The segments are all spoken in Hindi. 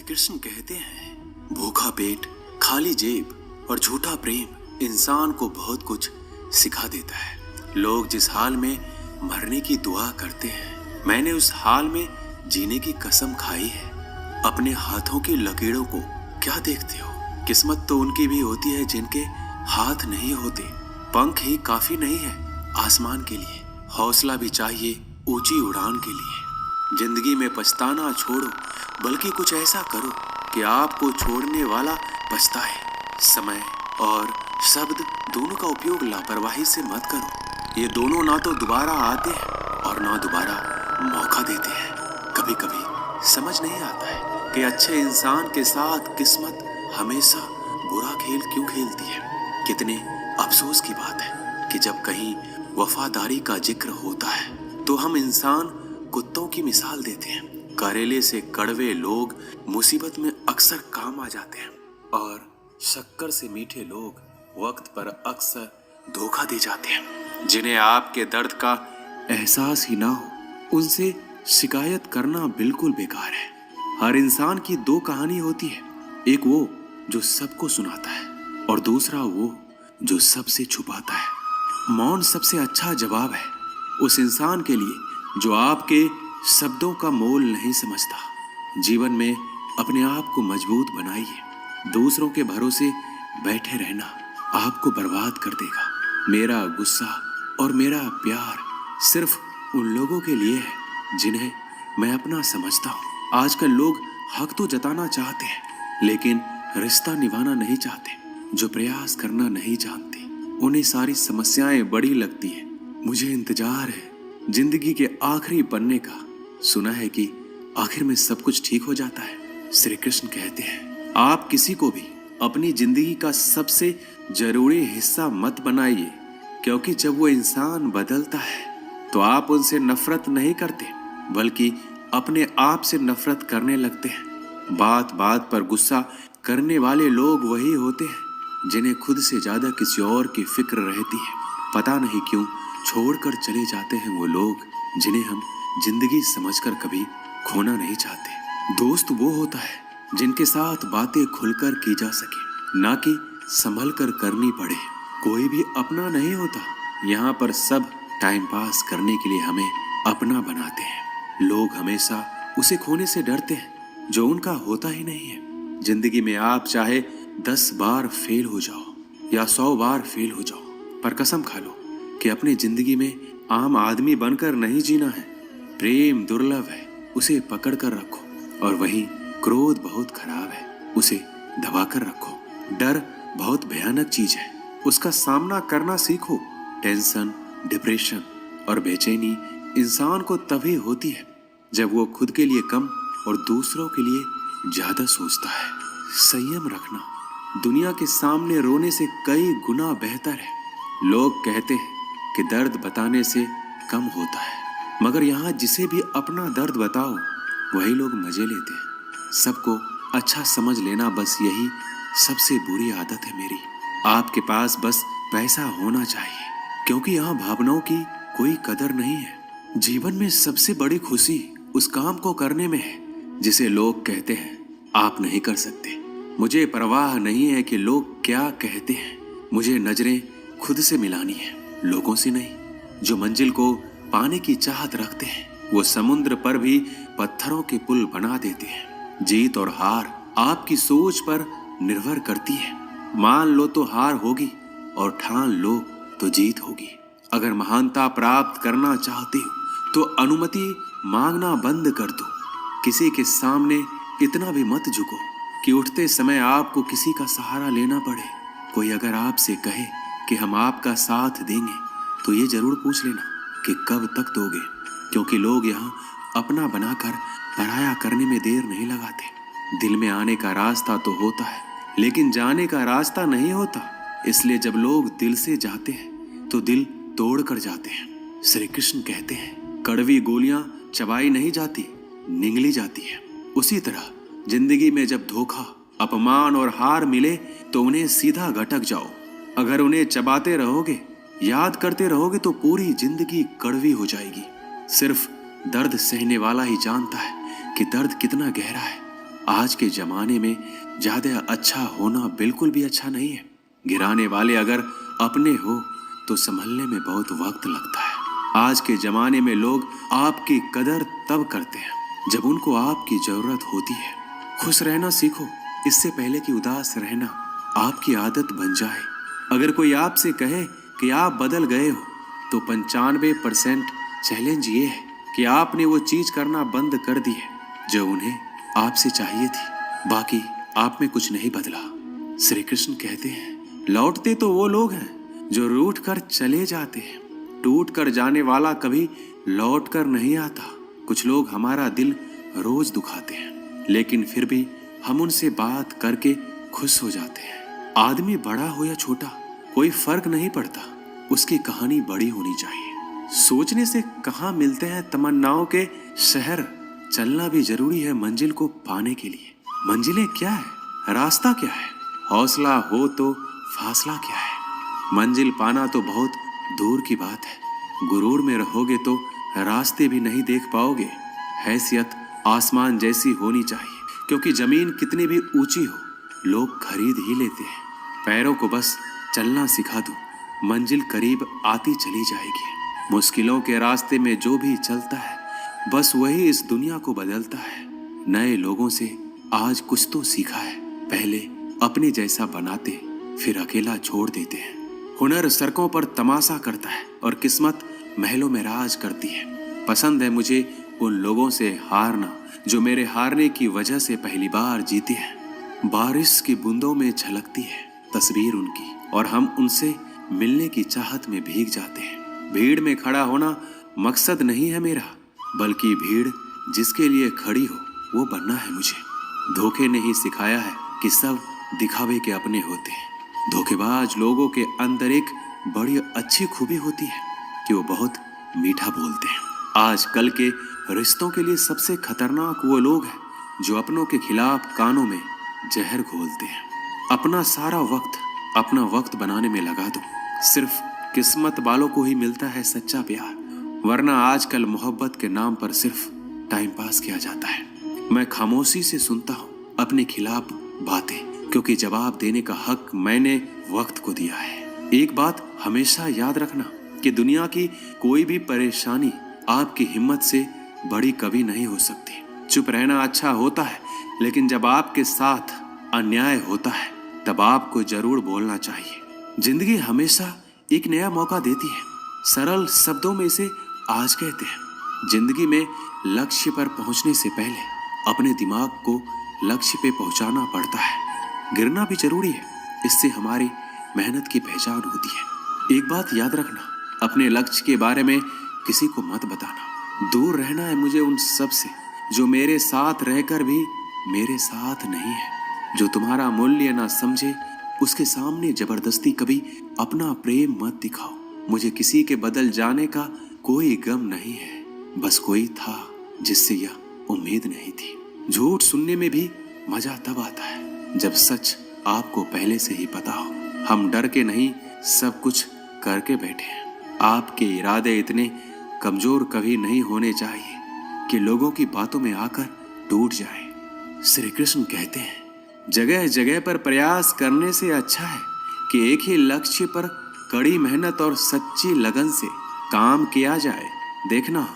कृष्ण कहते हैं, भूखा पेट, खाली जेब और झूठा प्रेम इंसान को बहुत कुछ सिखा देता है। लोग जिस हाल में मरने की दुआ करते हैं, मैंने उस हाल में जीने की कसम खाई है। अपने हाथों की लकीरों को क्या देखते हो? किस्मत तो उनकी भी होती है जिनके हाथ नहीं होते। पंख ही काफी नहीं है आसमान के लिए, हौसला भी चाहिए ऊंची उड़ान के लिए। जिंदगी में पछताना छोड़ो, बल्कि कुछ ऐसा करो कि आपको छोड़ने वाला पछताए। समय और शब्द दोनों का उपयोग लापरवाही से मत करो। ये दोनों ना तो दोबारा आते हैं और ना दोबारा मौका देते हैं। कभी कभी समझ नहीं आता है कि अच्छे इंसान के साथ किस्मत हमेशा बुरा खेल क्यों खेलती है। कितने अफसोस की बात है कि जब कहीं वफादारी का जिक्र होता है तो हम इंसान कुत्तों की मिसाल देते हैं। करेले से कड़वे लोग मुसीबत में अक्सर काम आ जाते हैं और शक्कर से मीठे लोग वक्त पर अक्सर धोखा दे जाते हैं। जिन्हें आपके दर्द का एहसास ही ना हो, उनसे शिकायत करना बिल्कुल बेकार है। हर इंसान की दो कहानी होती है, एक वो जो सबको सुनाता है और दूसरा वो जो सबसे छुपाता है। मौन सबसे अच्छा जवाब है उस इंसान के लिए जो आपके शब्दों का मोल नहीं समझता। जीवन में अपने आप को मजबूत बनाइए। दूसरों के भरोसे बैठे रहना आपको बर्बाद कर देगा। मेरा गुस्सा और मेरा प्यार सिर्फ उन लोगों के लिए है जिन्हें मैं अपना समझता हूँ। आजकल लोग हक तो जताना चाहते हैं, लेकिन रिश्ता निभाना नहीं चाहते। जो प्रयास करना नहीं जानते, उन्हें सारी समस्याएं बड़ी लगती हैं। मुझे इंतजार है जिंदगी के आखिरी पन्ने का। सुना है कि आखिर में सब कुछ ठीक हो जाता है। श्री कृष्ण कहते हैं, आप किसी को भी अपनी जिंदगी का सबसे जरूरी हिस्सा मत बनाइए, क्योंकि जब वो इंसान बदलता है तो आप उनसे नफरत नहीं करते, बल्कि अपने आप से नफरत करने लगते हैं। बात बात पर गुस्सा करने वाले लोग वही होते हैं जिन्हें खुद से ज्यादा किसी और की फिक्र रहती है। पता नहीं क्यों छोड़कर चले जाते हैं वो लोग जिन्हें हम जिंदगी समझकर कभी खोना नहीं चाहते। दोस्त वो होता है जिनके साथ बातें खुलकर की जा सके, ना कि संभल कर करनी पड़े। कोई भी अपना नहीं होता। यहाँ पर सब टाइम पास करने के लिए हमें अपना बनाते हैं। लोग हमेशा उसे खोने से डरते हैं जो उनका होता ही नहीं है। जिंदगी में आप चाहे 10 बार फेल हो जाओ या 100 बार फेल हो जाओ, पर कसम खा लो कि अपनी जिंदगी में आम आदमी बनकर नहीं जीना है। प्रेम दुर्लभ है, उसे पकड़ कर रखो। और वहीं क्रोध बहुत खराब है, उसे दबा कर रखो। डर बहुत भयानक चीज है, उसका सामना करना सीखो। टेंशन, डिप्रेशन और बेचैनी इंसान को तभी होती है जब वो खुद के लिए कम और दूसरों के लिए ज्यादा सोचता है। संयम रखना दुनिया के सामने रोने से कई गुना बेहतर है। लोग कहते हैं कि दर्द बताने से कम होता है, मगर यहाँ जिसे भी अपना दर्द बताओ वही लोग मजे लेते हैं। सबको अच्छा समझ लेना, बस यही सबसे बुरी आदत है मेरी। आपके पास बस पैसा होना चाहिए, क्योंकि यहाँ भावनाओं की कोई कदर नहीं है। जीवन में सबसे बड़ी खुशी उस काम को करने में है जिसे लोग कहते हैं आप नहीं कर सकते। मुझे परवाह नहीं है कि लोग क्या कहते हैं। मुझे नजरें खुद से मिलानी है, लोगों से नहीं। जो मंजिल को पाने की चाहत रखते हैं वो समुद्र पर भी पत्थरों के पुल बना देते हैं। जीत और हार आपकी सोच पर निर्भर करती है। मान लो तो हार होगी और ठान लो तो जीत होगी। अगर महानता प्राप्त करना चाहते हो तो अनुमति मांगना बंद कर दो। किसी के सामने इतना भी मत झुको कि उठते समय आपको किसी का सहारा लेना पड़े। कोई अगर आपसे कहे कि हम आपका साथ देंगे तो ये जरूर पूछ लेना कि कब तक दोगे, क्योंकि लोग यहाँ अपना बनाकर पराया करने में देर नहीं लगाते। दिल में आने का रास्ता तो होता है, लेकिन जाने का रास्ता नहीं होता। इसलिए जब लोग दिल से जाते हैं तो दिल तोड़ कर जाते हैं। श्री कृष्ण कहते हैं, कड़वी गोलियां चबाई नहीं जाती, निगली जाती है। उसी तरह जिंदगी में जब धोखा, अपमान और हार मिले तो उन्हें सीधा घटक जाओ। अगर उन्हें चबाते रहोगे, याद करते रहोगे तो पूरी जिंदगी कड़वी हो जाएगी। सिर्फ दर्द सहने वाला ही जानता है कि दर्द कितना गहरा है। आज के जमाने में ज्यादा अच्छा होना बिल्कुल भी अच्छा नहीं है। गिराने वाले अगर अपने हो तो संभलने में बहुत वक्त लगता है। आज के जमाने में लोग आपकी कदर तब करते हैं जब उनको आपकी जरूरत होती है। खुश रहना सीखो, इससे पहले कि उदास रहना आपकी आदत बन जाए। अगर कोई आपसे कहे कि आप बदल गए हो तो 95% चैलेंज ये है कि आपने वो चीज करना बंद कर दी है जो उन्हें आपसे चाहिए थी। बाकी आप में कुछ नहीं बदला। श्री कृष्ण कहते हैं, लौटते तो वो लोग हैं जो रूठ कर चले जाते हैं, टूट कर जाने वाला कभी लौट कर नहीं आता। कुछ लोग हमारा दिल रोज दुखाते हैं, लेकिन फिर भी हम उनसे बात करके खुश हो जाते हैं। आदमी बड़ा हो या छोटा कोई फर्क नहीं पड़ता, उसकी कहानी बड़ी होनी चाहिए। सोचने से कहाँ मिलते हैं तमन्नाओं के शहर, चलना भी जरूरी है मंजिल को पाने के लिए। मंजिलें क्या है, रास्ता क्या है, हौसला हो तो फासला क्या है। मंजिल पाना तो बहुत दूर की बात है, गुरूर में रहोगे तो रास्ते भी नहीं देख पाओगे। हैसियत आसमान जैसी होनी चाहिए, क्योंकि जमीन कितनी भी ऊंची हो लोग खरीद ही लेते हैं। पैरों को बस चलना सिखा दो, मंजिल करीब आती चली जाएगी। मुश्किलों के रास्ते में जो भी चलता है बस वही इस दुनिया को बदलता है। नए लोगों से आज कुछ तो सीखा है, पहले अपने जैसा बनाते फिर अकेला छोड़ देते हैं। हुनर सड़कों पर तमाशा करता है और किस्मत महलों में राज करती है। पसंद है मुझे उन लोगों से हारना जो मेरे हारने की वजह से पहली बार जीते हैं। बारिश की बूंदों में झलकती है तस्वीर उनकी और हम उनसे मिलने की चाहत में भीग जाते हैं। भीड़ में खड़ा होना मकसद नहीं है मेरा, बल्कि भीड़ जिसके लिए खड़ी हो वो बनना है मुझे। धोखे ने ही सिखाया है कि सब दिखावे के अपने होते हैं। धोखेबाज लोगों के अंदर एक बड़ी अच्छी खूबी होती है कि वो बहुत मीठा बोलते हैं। आजकल के रिश्तों के लिए सबसे खतरनाक वो लोग हैं जो अपनों के खिलाफ कानों में जहर घोलते हैं। अपना सारा वक्त अपना वक्त बनाने में लगा दो, सिर्फ किस्मत वालों को ही मिलता है सच्चा प्यार, वरना आजकल मोहब्बत के नाम पर सिर्फ टाइम पास किया जाता है। मैं खामोशी से सुनता हूँ अपने खिलाफ बातें, क्योंकि जवाब देने का हक मैंने वक्त को दिया है। एक बात हमेशा याद रखना कि दुनिया की कोई भी परेशानी आपकी हिम्मत से बड़ी कभी नहीं हो सकती। चुप रहना अच्छा होता है, लेकिन जब आपके साथ अन्याय होता है तब आपको जरूर बोलना चाहिए। जिंदगी हमेशा एक नया मौका देती है, सरल शब्दों में इसे आज कहते हैं। जिंदगी में लक्ष्य पर पहुंचने से पहले अपने दिमाग को लक्ष्य पे पहुंचाना पड़ता है। गिरना भी जरूरी है, इससे हमारी मेहनत की पहचान होती है। एक बात याद रखना, अपने लक्ष्य के बारे में किसी को मत बताना। दूर रहना है मुझे उन सब से जो मेरे साथ रहकर भी मेरे साथ नहीं है। जो तुम्हारा मूल्य ना समझे उसके सामने जबरदस्ती कभी अपना प्रेम मत दिखाओ। मुझे किसी के बदल जाने का कोई गम नहीं है, बस कोई था जिससे यह उम्मीद नहीं थी। झूठ सुनने में भी मजा तब आता है जब सच आपको पहले से ही पता हो। हम डर के नहीं, सब कुछ करके बैठे हैं। आपके इरादे इतने कमजोर कभी नहीं होने चाहिए कि लोगों की बातों में आकर टूट जाए। श्री कृष्ण कहते हैं, जगह जगह पर प्रयास करने से अच्छा है कि एक ही लक्ष्य पर कड़ी मेहनत और सच्ची लगन से काम किया जाए। देखना,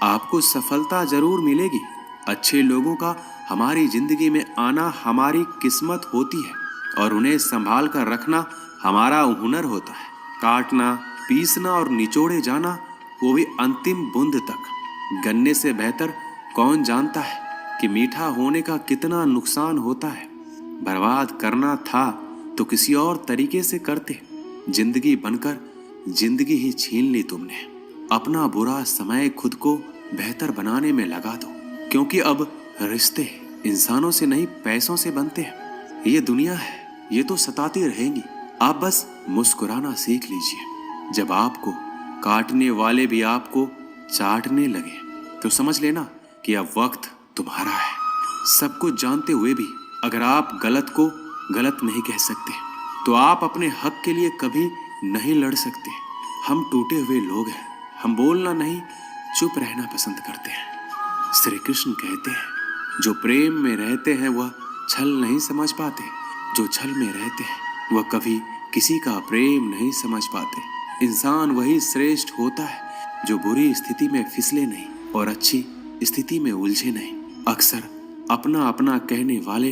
आपको सफलता जरूर मिलेगी। अच्छे लोगों का हमारी जिंदगी में आना हमारी किस्मत होती है और उन्हें संभाल कर रखना हमारा हुनर होता है। काटना, पीसना और निचोड़े जाना, वो भी अंतिम बूंद तक। गन्ने से बेहतर कौन जानता है कि मीठा होने का कितना नुकसान होता है। बर्बाद करना था तो किसी और तरीके से करते। जिंदगी बनकर जिंदगी ही छीन ली तुमने। अपना बुरा समय खुद को बेहतर बनाने में लगा दो, क्योंकि अब रिश्ते इंसानों से नहीं पैसों से बनते हैं। ये दुनिया है, ये तो सताती रहेंगी। आप बस मुस्कुराना सीख लीजिए। जब आपको काटने वाले भी आपको चाटने लगे तो समझ लेना कि अब वक्त तुम्हारा है। सब कुछ जानते हुए भी अगर आप गलत को गलत नहीं कह सकते तो आप अपने हक के लिए कभी नहीं लड़ सकते। हम टूटे हुए लोग हैं, हम बोलना नहीं चुप रहना पसंद करते हैं। श्री कृष्ण कहते हैं, जो प्रेम में रहते हैं वह छल नहीं समझ पाते, जो छल में रहते हैं वह कभी किसी का प्रेम नहीं समझ पाते। इंसान वही श्रेष्ठ होता है जो बुरी स्थिति में फिसले नहीं और अच्छी स्थिति में उलझे नहीं। अक्सर अपना अपना कहने वाले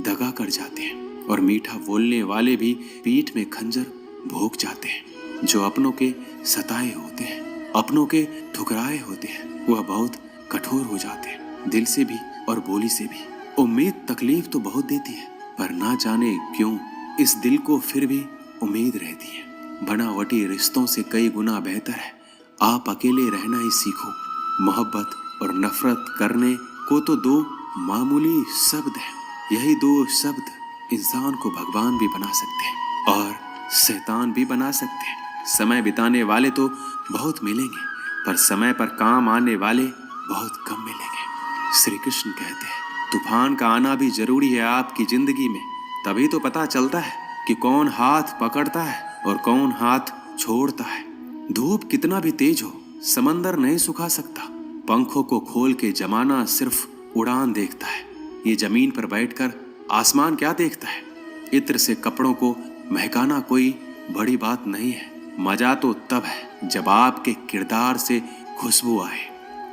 दगा कर जाते हैं और मीठा बोलने वाले भी पीठ में खंजर भोंक जाते हैं। जो अपनों के सताए होते हैं, अपनों के ठुकराए होते हैं, वह बहुत कठोर हो जाते हैं, दिल से भी और बोली से भी। उम्मीद तकलीफ तो बहुत देती है, पर ना जाने क्यों इस दिल को फिर भी उम्मीद रहती है। बनावटी रिश्तों से कई गुना बेहतर है आप अकेले रहना ही सीखो। मोहब्बत और नफरत करने को तो दो मामूली शब्द हैं। यही दो शब्द इंसान को भगवान भी बना सकते हैं और शैतान भी बना सकते हैं। समय बिताने वाले तो बहुत मिलेंगे, पर समय पर काम आने वाले बहुत कम मिलेंगे। श्री कृष्ण कहते हैं तूफान का आना भी जरूरी है आपकी जिंदगी में, तभी तो पता चलता है कि कौन हाथ पकड़ता है और कौन हाथ छोड़ता है। धूप कितना भी तेज हो समंदर नहीं सुखा सकता। पंखों को खोल के जमाना सिर्फ उड़ान देखता है। ये जमीन पर बैठकर आसमान क्या देखता है। इत्र से कपड़ों को महकाना कोई बड़ी बात नहीं है। मजा तो तब है जब आपके किरदार से खुशबू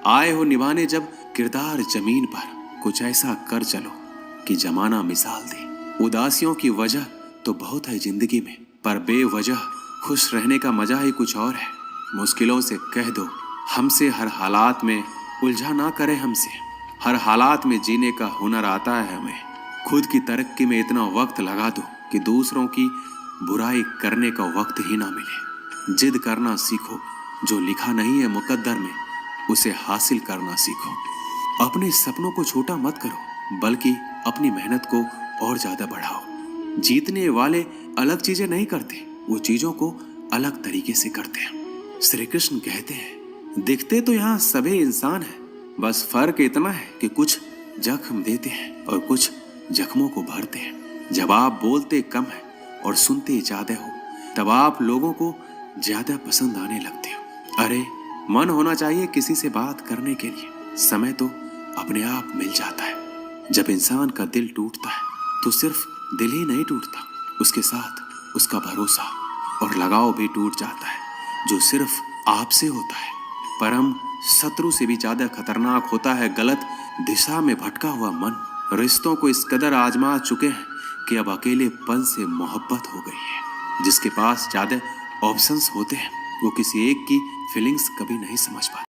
आए हो निभाने जब किरदार जमीन पर। कुछ ऐसा कर चलो कि जमाना मिसाल दे। उदासियों की वजह तो बहुत है जिंदगी में, पर बेवजह खुश रहने का मजा ही कुछ और है। मुश्किलों से कह दो हमसे, हर हालात में उलझा ना करे हमसे। हर हालात में जीने का हुनर आता है हमें। खुद की तरक्की में इतना वक्त लगा दो कि दूसरों की बुराई करने का वक्त ही ना मिले। जिद करना सीखो, जो लिखा नहीं है मुकद्दर में उसे हासिल करना सीखो। अपने सपनों को छोटा मत करो, बल्कि अपनी मेहनत को और ज्यादा बढ़ाओ। जीतने वाले अलग चीजें नहीं करते, वो चीजों को अलग तरीके से करते हैं। श्री कृष्ण कहते हैं दिखते तो यहाँ सभी इंसान हैं, बस फर्क इतना है कि कुछ जख्म देते हैं और कुछ जख्मों को भरते हैं। जब आप बोलते कम है और सुनते ज्यादा हो, तब आप लोगों को ज्यादा पसंद आने लगते हो। अरे मन होना चाहिए किसी से बात करने के लिए, समय तो अपने आप मिल जाता है। जब इंसान का दिल टूटता है तो सिर्फ दिल ही नहीं टूटता, उसके साथ उसका भरोसा और लगाव भी टूट जाता है, जो सिर्फ आपसे होता है। परम शत्रु से भी ज्यादा खतरनाक होता है गलत दिशा में भटका हुआ मन। रिश्तों को इस कदर आजमा चुके हैं कि अब अकेलेपन से मोहब्बत हो गई है। जिसके पास ज्यादा ऑप्शंस होते हैं वो किसी एक की फीलिंग्स कभी नहीं समझ पाता।